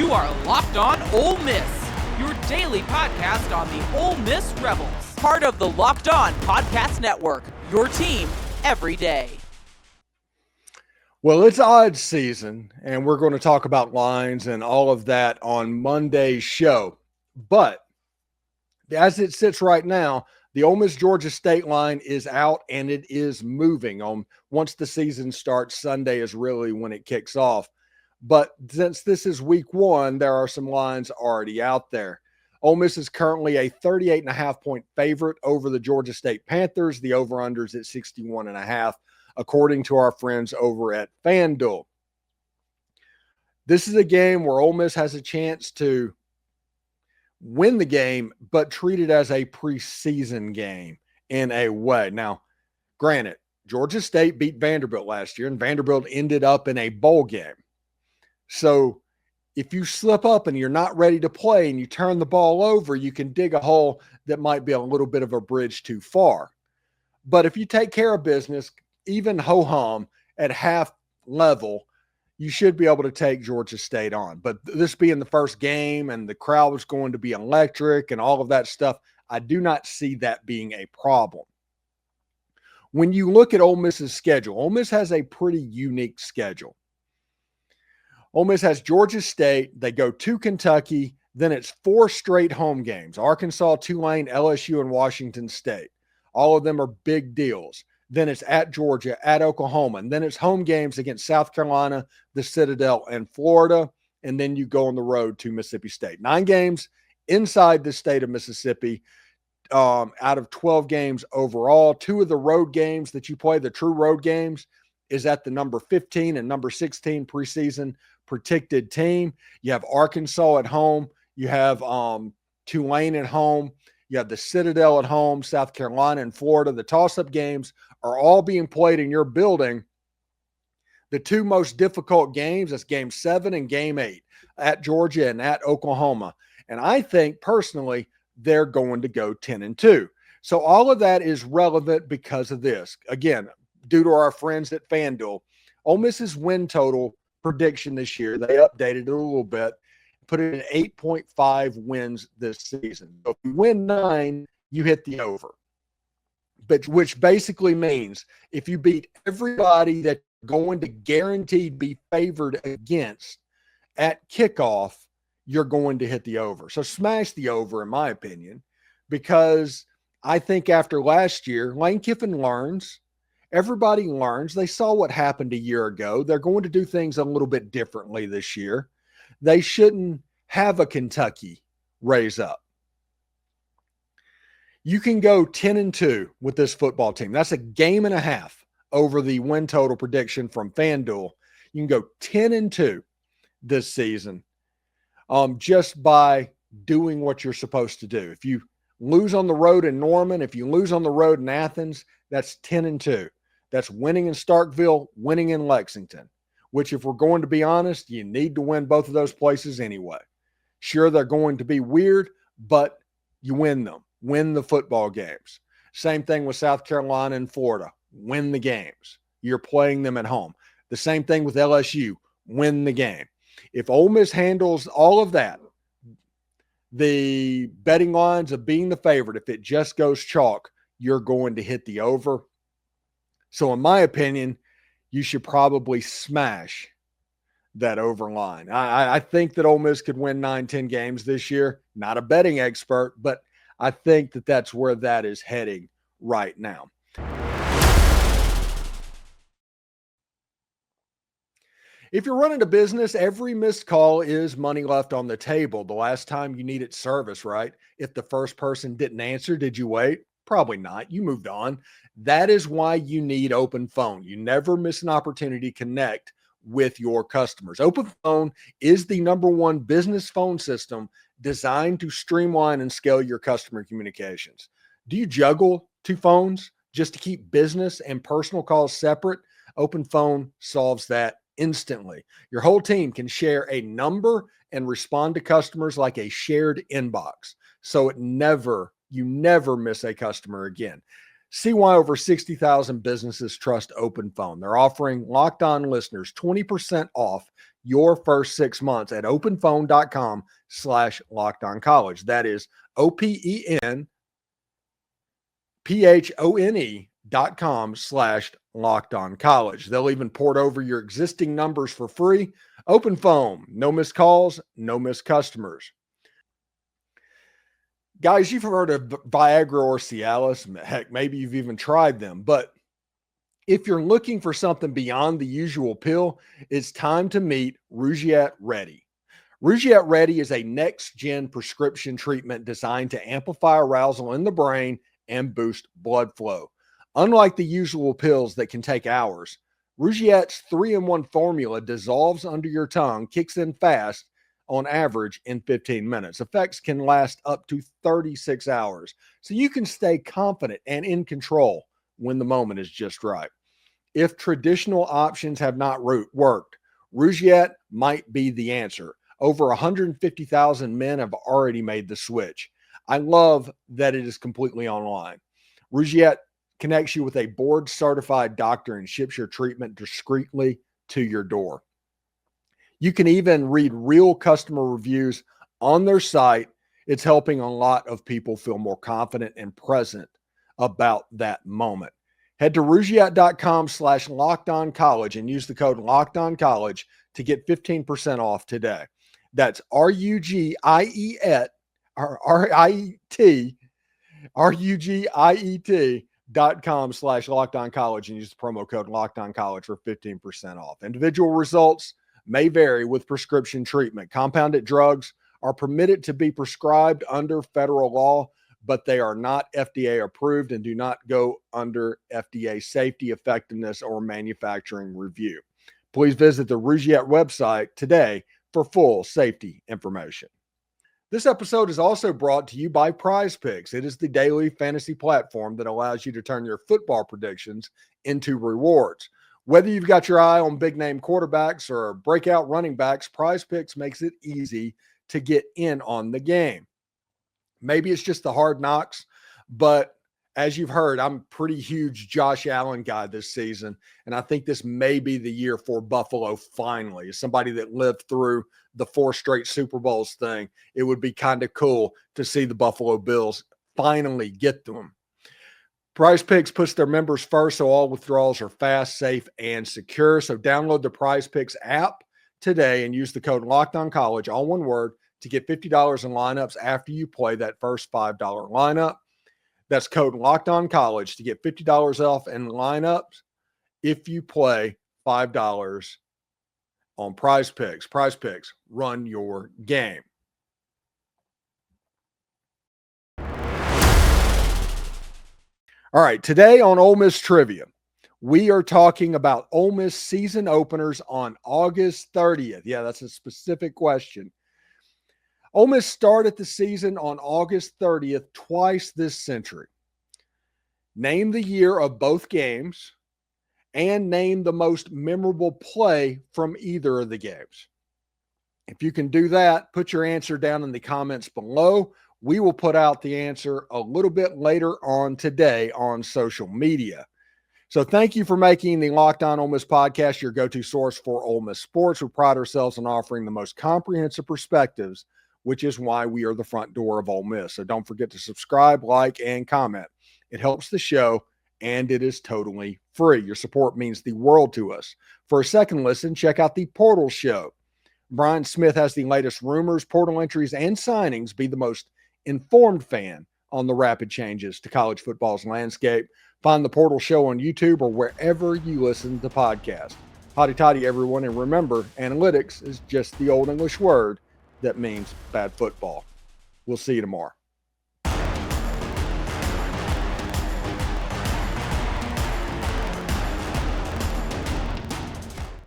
You are Locked On Ole Miss, your daily podcast on the Ole Miss Rebels. Part of the Locked On Podcast Network, your team every day. Well, it's odd season, and we're going to talk about lines and all of that on Monday's show. But as it sits right now, the Ole Miss Georgia State line is out, and it is moving. Once the season starts, Sunday is really when it kicks off. But since this is week one, there are some lines already out there. Ole Miss is currently a 38.5-point favorite over the Georgia State Panthers. The over-unders at 61.5, according to our friends over at FanDuel. This is a game where Ole Miss has a chance to win the game, but treat it as a preseason game in a way. Now, granted, Georgia State beat Vanderbilt last year, and Vanderbilt ended up in a bowl game. So if you slip up and you're not ready to play and you turn the ball over, you can dig a hole that might be a little bit of a bridge too far. But if you take care of business, even ho-hum at half level, you should be able to take Georgia State on. But this being the first game and the crowd was going to be electric and all of that stuff, I do not see that being a problem. When you look at Ole Miss's schedule, Ole Miss has a pretty unique schedule. Ole Miss has Georgia State. They go to Kentucky. Then it's 4 straight home games: Arkansas, Tulane, LSU, and Washington State. All of them are big deals. Then it's at Georgia, at Oklahoma. And then it's home games against South Carolina, the Citadel, and Florida. And then you go on the road to Mississippi State. 9 games inside the state of Mississippi out of 12 games overall. 2 of the road games that you play, the true road games, is at the number 15 and number 16 preseason predicted team. You have Arkansas at home. You have Tulane at home. You have the Citadel at home, South Carolina and Florida. The toss-up games are all being played in your building. The 2 most difficult games, that's Game 7 and Game 8, at Georgia and at Oklahoma. And I think, personally, they're going to go 10-2. So all of that is relevant because of this. Again, due to our friends at FanDuel, Ole Miss's win total prediction this year, they updated it a little bit, put it at 8.5 wins this season. So if you win 9, you hit the over. But which basically means if you beat everybody that you're going to guaranteed be favored against at kickoff, you're going to hit the over. So smash the over, in my opinion, because I think after last year, Lane Kiffin learns. Everybody learns. They saw what happened a year ago. They're going to do things a little bit differently this year. They shouldn't have a Kentucky raise up. You can go 10-2 with this football team. That's a game and a half over the win total prediction from FanDuel. You can go 10-2 this season just by doing what you're supposed to do. If you lose on the road in Norman, if you lose on the road in Athens, that's 10-2. That's winning in Starkville, winning in Lexington, which, if we're going to be honest, you need to win both of those places anyway. Sure, they're going to be weird, but you win them. Win the football games. Same thing with South Carolina and Florida. Win the games. You're playing them at home. The same thing with LSU. Win the game. If Ole Miss handles all of that, the betting lines of being the favorite, if it just goes chalk, you're going to hit the over. So in my opinion, you should probably smash that over line. I think that Ole Miss could win 9-10 games this year. Not a betting expert, but I think that that's where that is heading right now. If you're running a business, every missed call is money left on the table. The last time you needed service, right? If the first person didn't answer, did you wait? Probably not. You moved on. That is why you need Open Phone. You never miss an opportunity to connect with your customers. Open Phone is the #1 business phone system designed to streamline and scale your customer communications. Do you juggle 2 phones just to keep business and personal calls separate? Open Phone solves that instantly. Your whole team can share a number and respond to customers like a shared inbox. So you never miss a customer again. See why over 60,000 businesses trust Open Phone. They're offering Locked On listeners 20% off your first 6 months at openphone.com/lockedoncollege. That is openphone.com/lockedoncollege. They'll even port over your existing numbers for free. Open Phone, no missed calls, no missed customers. Guys, you've heard of Viagra or Cialis. Heck, maybe you've even tried them. But if you're looking for something beyond the usual pill, it's time to meet Rougiet Ready. Rougiet Ready is a next-gen prescription treatment designed to amplify arousal in the brain and boost blood flow. Unlike the usual pills that can take hours, Rougiet's 3-in-1 formula dissolves under your tongue, kicks in fast, on average in 15 minutes. Effects can last up to 36 hours, so you can stay confident and in control when the moment is just right. If traditional options have not worked, Rougiet might be the answer. Over 150,000 men have already made the switch. I love that it is completely online. Rougiet connects you with a board-certified doctor and ships your treatment discreetly to your door. You can even read real customer reviews on their site. It's helping a lot of people feel more confident and present about that moment. Head to rougiet.com/lockedoncollege and use the code lockedoncollege to get 15% off today. That's RUGIET.com/lockedoncollege and use the promo code lockedoncollege for 15% off. Individual results may vary with prescription treatment. Compounded drugs are permitted to be prescribed under federal law, but they are not FDA approved and do not go under FDA safety, effectiveness, or manufacturing review. Please visit the Rougiet website today for full safety information. This episode is also brought to you by PrizePicks. It is the daily fantasy platform that allows you to turn your football predictions into rewards. Whether you've got your eye on big-name quarterbacks or breakout running backs, PrizePicks makes it easy to get in on the game. Maybe it's just the hard knocks, but as you've heard, I'm a pretty huge Josh Allen guy this season, and I think this may be the year for Buffalo finally. As somebody that lived through the 4 straight Super Bowls thing, it would be kind of cool to see the Buffalo Bills finally get them. PrizePicks puts their members first, so all withdrawals are fast, safe, and secure. So download the PrizePicks app today and use the code LOCKEDONCollege, all one word, to get $50 in lineups after you play that first $5 lineup. That's code LOCKEDONCollege to get $50 off in lineups if you play $5 on PrizePicks. PrizePicks, run your game. All right, today on Ole Miss Trivia, we are talking about Ole Miss season openers on August 30th. Yeah, that's a specific question. Ole Miss started the season on August 30th twice this century. Name the year of both games and name the most memorable play from either of the games. If you can do that, put your answer down in the comments below. We will put out the answer a little bit later on today on social media. So thank you for making the Locked On Ole Miss podcast your go-to source for Ole Miss sports. We pride ourselves on offering the most comprehensive perspectives, which is why we are the front door of Ole Miss. So don't forget to subscribe, like, and comment. It helps the show, and it is totally free. Your support means the world to us. For a second listen, check out the Portal Show. Brian Smith has the latest rumors, portal entries, and signings. Be the most informed fan on the rapid changes to college football's landscape. Find the Portal Show on YouTube or wherever you listen to podcasts. Hotty toddy, everyone, and remember, analytics is just the old English word that means bad football. We'll see you tomorrow.